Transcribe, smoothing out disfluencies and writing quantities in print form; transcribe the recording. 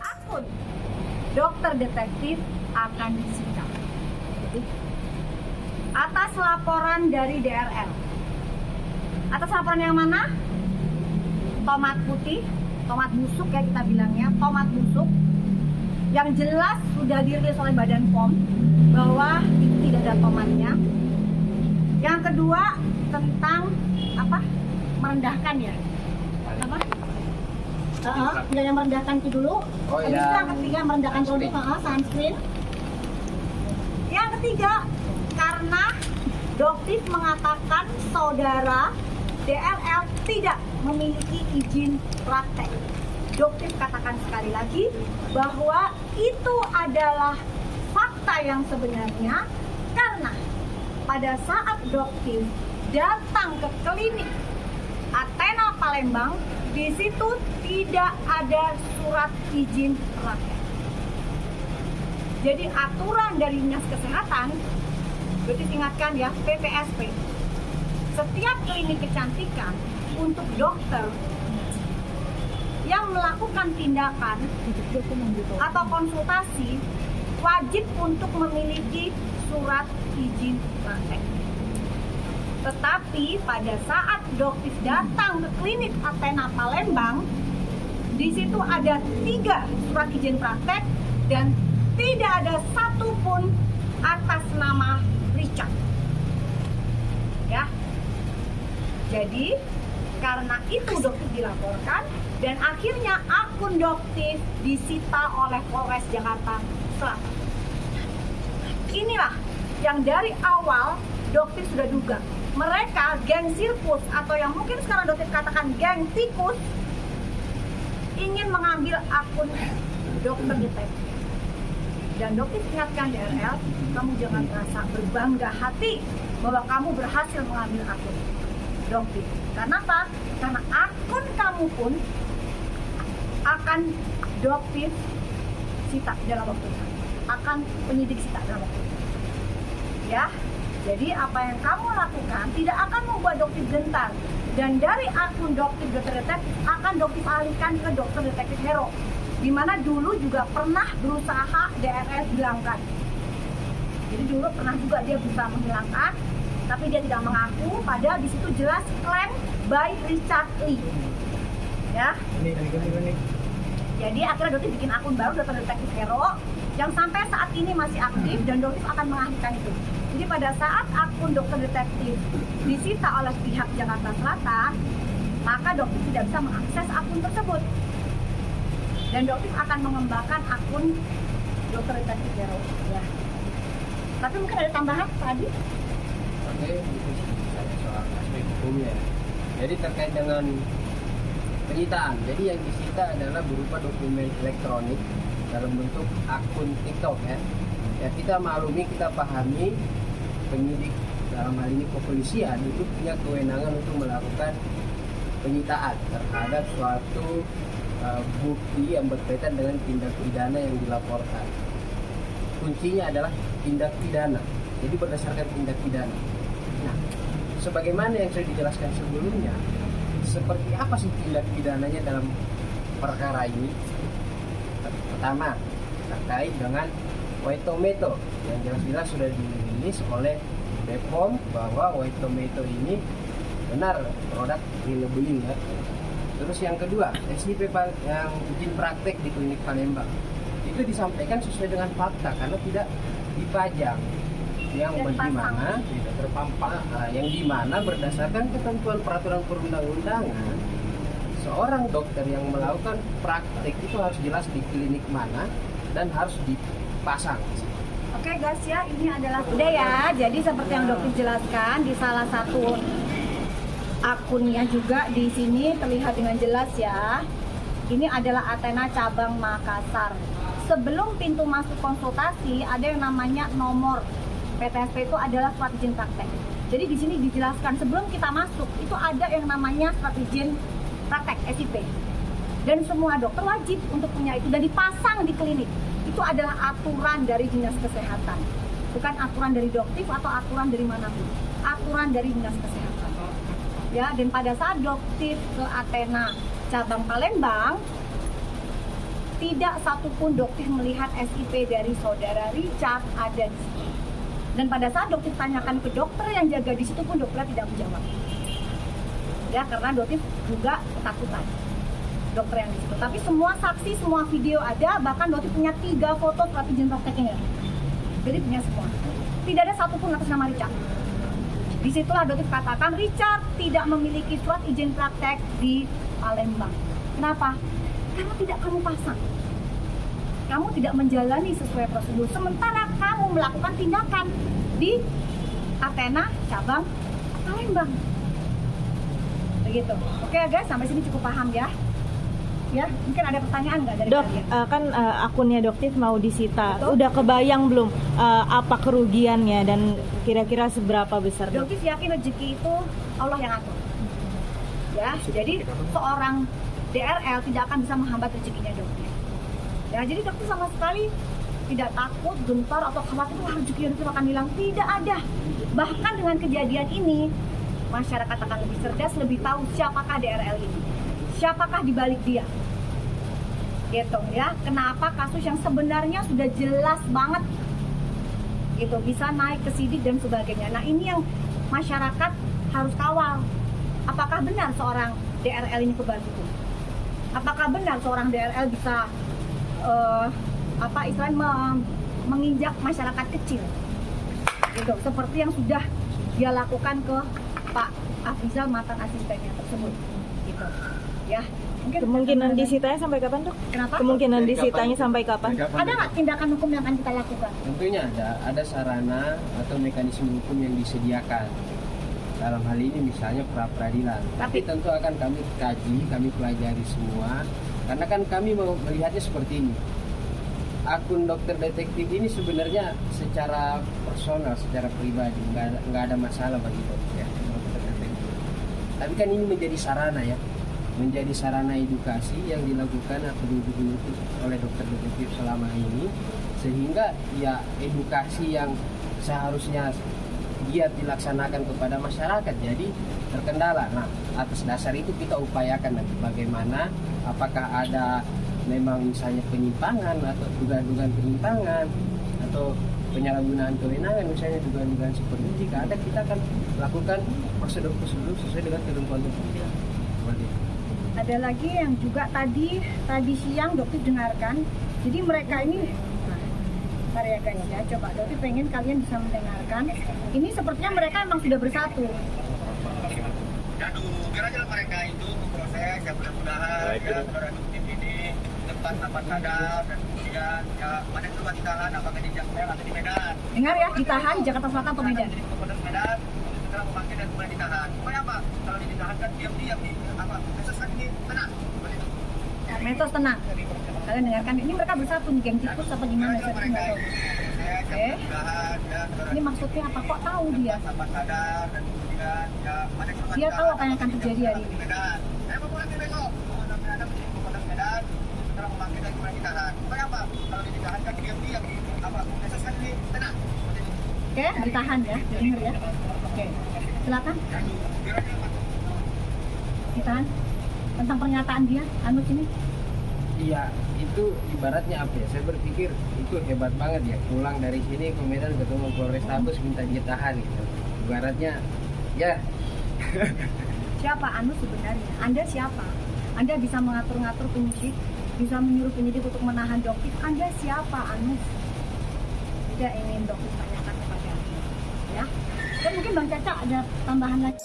Akun dokter detektif akan disita atas laporan dari DRL. Atas laporan yang mana? Tomat putih, tomat busuk ya kita bilangnya, tomat busuk yang jelas sudah dirilis oleh Badan POM bahwa itu tidak ada tomatnya. Yang kedua tentang apa? Merendahkan ya. Apa? Yang merendahkan itu dulu. Habis itu yang ketiga merendahkan produk sunscreen. Yang ketiga karena Doktif mengatakan saudara DRL tidak memiliki izin praktek. Doktif katakan sekali lagi bahwa itu adalah fakta yang sebenarnya karena pada saat Doktif datang ke klinik Athena Palembang, di situ tidak ada surat izin praktek. Jadi aturan dari Dinas Kesehatan, Doktif ingatkan ya, PPSP. Setiap klinik kecantikan untuk dokter yang melakukan tindakan atau konsultasi wajib untuk memiliki surat izin praktek. Tetapi pada saat Doktif datang ke klinik Athena Palembang, di situ ada 3 surat izin praktek dan tidak ada satupun atas nama Richard. Ya. Jadi karena itu Doktif dilaporkan dan akhirnya akun Doktif disita oleh Polres Jakarta Selatan. Inilah yang dari awal Doktif sudah duga. Mereka geng sirkus atau yang mungkin sekarang Doktif katakan geng tikus ingin mengambil akun dokter detektif. Dan Doktif ingatkan DRL, kamu jangan merasa berbangga hati bahwa kamu berhasil mengambil akun Doktif. Karena apa? Karena akun kamu pun akan Doktif sita dalam waktu dekat. Akan penyidik sita dalam waktu dekat. Ya, jadi apa yang kamu lakukan tidak akan membuat Doktif gentar. Dan dari akun Doktif dokter detektif akan Doktif alihkan ke dokter detektif hero. Di mana dulu juga pernah berusaha DRL hilangkan. Jadi dulu pernah juga dia berusaha menghilangkan, tapi dia tidak mengaku. Padahal di situ jelas klaim by Richard Lee. Ya. Jadi akhirnya Doktif bikin akun baru dokter detektif hero yang sampai saat ini masih aktif dan Doktif akan mengalihkan itu. Jadi pada saat akun dokter detektif disita oleh pihak Jakarta Selatan, maka Doktif tidak bisa mengakses akun tersebut. Dan Doktif akan mengembangkan akun dokter detektif hero. Ya. Tapi mungkin ada tambahan tadi? Oke, itu soal aspek hukumnya. Jadi terkait dengan penyitaan, jadi yang disita adalah berupa dokumen elektronik dalam bentuk akun TikTok ya. Ya kita maklumi, kita pahami penyidik dalam hal ini kepolisian itu punya kewenangan untuk melakukan penyitaan terhadap suatu bukti yang berkaitan dengan tindak pidana yang dilaporkan. Kuncinya adalah tindak pidana. Jadi berdasarkan tindak pidana. Nah, sebagaimana yang sudah dijelaskan sebelumnya, seperti apa sih tindak pidananya dalam perkara ini? Pertama, terkait dengan White Tomato yang jelas-jelas sudah dirilis oleh BPOM bahwa White Tomato ini benar produk green labeling ya. Terus yang kedua, SIP yang izin praktek di klinik Palembang itu disampaikan sesuai dengan fakta karena tidak dipajang, yang dimana tidak terpampang, yang dimana berdasarkan ketentuan peraturan perundang-undangan seorang dokter yang melakukan praktek itu harus jelas di klinik mana dan harus dipasang. Oke guys ya, ini adalah udah ya. Jadi seperti yang Dokter jelaskan di salah satu akunnya juga di sini terlihat dengan jelas ya. Ini adalah Athena cabang Makassar. Sebelum pintu masuk konsultasi ada yang namanya nomor PTSP, itu adalah surat izin praktek. Jadi di sini dijelaskan sebelum kita masuk itu ada yang namanya surat izin praktek SIP. Dan semua dokter wajib untuk punya itu dan dipasang di klinik. Itu adalah aturan dari Dinas Kesehatan. Bukan aturan dari Doktif atau aturan dari manapun. Aturan dari Dinas Kesehatan. Ya, dan pada saat Doktif ke Athena cabang Palembang, tidak satupun Doktif melihat SIP dari saudara Richard ada di situ. Dan pada saat Doktif tanyakan ke dokter yang jaga di situ pun dokter tidak menjawab. Ya, karena Doktif juga ketakutan dokter yang di situ. Tapi semua saksi, semua video ada, bahkan Doktif punya 3 foto surat izin prakteknya. Jadi punya semua. Tidak ada satupun atas nama Richard. Disitulah Doktif katakan Richard tidak memiliki surat izin praktek di Palembang. Kenapa? Karena tidak kamu pasang. Kamu tidak menjalani sesuai prosedur. Sementara kamu melakukan tindakan di Athena cabang Palembang. Begitu. Oke guys, sampai sini cukup paham ya. Ya, mungkin ada pertanyaan nggak dari Dok, kalian? kan akunnya Doktif mau disita. Betul. Udah kebayang belum apa kerugiannya dan kira-kira seberapa besar, Dok? Doktif yakin rezeki itu Allah yang atur. Ya, jadi seorang DRL tidak akan bisa menghambat rezekinya Doktif. Ya, jadi Doktif sama sekali tidak takut, gentar atau khawatir wah rezeki Doktif akan hilang. Tidak ada. Bahkan dengan kejadian ini, masyarakat akan lebih cerdas, lebih tahu siapakah DRL ini, siapakah di balik dia. Gitu ya. Kenapa kasus yang sebenarnya sudah jelas banget gitu bisa naik ke sidik dan sebagainya. Nah, ini yang masyarakat harus kawal. Apakah benar seorang DRL ini kebal hukum? Apakah benar seorang DRL bisa menginjak masyarakat kecil? Gitu, seperti yang sudah dia lakukan ke Pak Afrizal mantan asistennya tersebut. Gitu. Ya. Mungkin Kemungkinan disitanya sampai kapan, Dok? Kenapa? Kemungkinan Dari disitanya kapan? sampai kapan? Ada nggak tindakan hukum yang akan kita lakukan? Tentunya ada sarana atau mekanisme hukum yang disediakan. Dalam hal ini misalnya pra peradilan. Tapi tentu akan kami kaji, kami pelajari semua. Karena kan kami mau melihatnya seperti ini. Akun dokter detektif ini sebenarnya secara personal, secara pribadi nggak ada masalah bagi dokter detektif. Tapi kan ini menjadi sarana ya, menjadi sarana edukasi yang dilakukan atau diikuti oleh dokter detektif selama ini, sehingga ya edukasi yang seharusnya giat dilaksanakan kepada masyarakat jadi terkendala. Nah, atas dasar itu kita upayakan nanti bagaimana, apakah ada memang misalnya penyimpangan atau dugaan-dugaan penyimpangan atau penyalahgunaan kewenangan, misalnya dugaan-dugaan seperti itu. Jika ada, kita akan lakukan prosedur-prosedur sesuai dengan ketentuan hukum. Seperti itu. Ada lagi yang juga tadi siang Doktif dengarkan. Jadi mereka ini, bentar ya guys ya, coba Doktif pengen kalian bisa mendengarkan. Ini sepertinya mereka emang sudah bersatu. Kira-kira mereka itu proses yang mudah-mudahan ya saudara Doktif ini tempat dapat sadar dan kemudian ya mana yang coba ditahan apakah di Jakarta atau di Medan. Dengar ya, ditahan di Jakarta Selatan atau Medan. Jadi Polres Medan setelah memanggil dan kemudian ditahan. Supaya apa? Kalau ditahan kan diam-diam nih apa? Kasus kan ini tenang. Seperti itu. Metos tenang. Kalian dengarkan, ini mereka bersatu nih, geng tikus apa gimana saya Kira-kira nggak mereka tahu. itu proses yang mudah-mudahan ya saudara Ini maksudnya apa? Kok tahu dia? dapat sadar dan kemudian ya mana yang coba Dia tahu apa yang akan di terjadi hari Jakarta ini. atau di Medan. Saya mau pulang ke besok. Ada menjadi Polres Medan setelah memanggil dan kemudian ditahan. Supaya apa? Kalau ditahan kan diam-diam apa? Kasus kan ini tenang. Seperti itu. Oke, ditahan ya, dengar ya. Oke, silakan ditahan. Tentang pernyataan dia, Anus ini. Iya, itu ibaratnya apa ya? Saya berpikir itu hebat banget ya. Pulang dari sini ke Medan ketemu Polrestabes minta dia tahan gitu. Ibaratnya ya. Siapa Anus sebenarnya? Anda siapa? Anda bisa mengatur-ngatur penyidik, bisa menyuruh penyidik untuk menahan Doktif. Anda siapa Anus? Tidak ingin Doktif tanyakan kepada Anda. Ya. Dan mungkin Bang Caca ada tambahan lagi.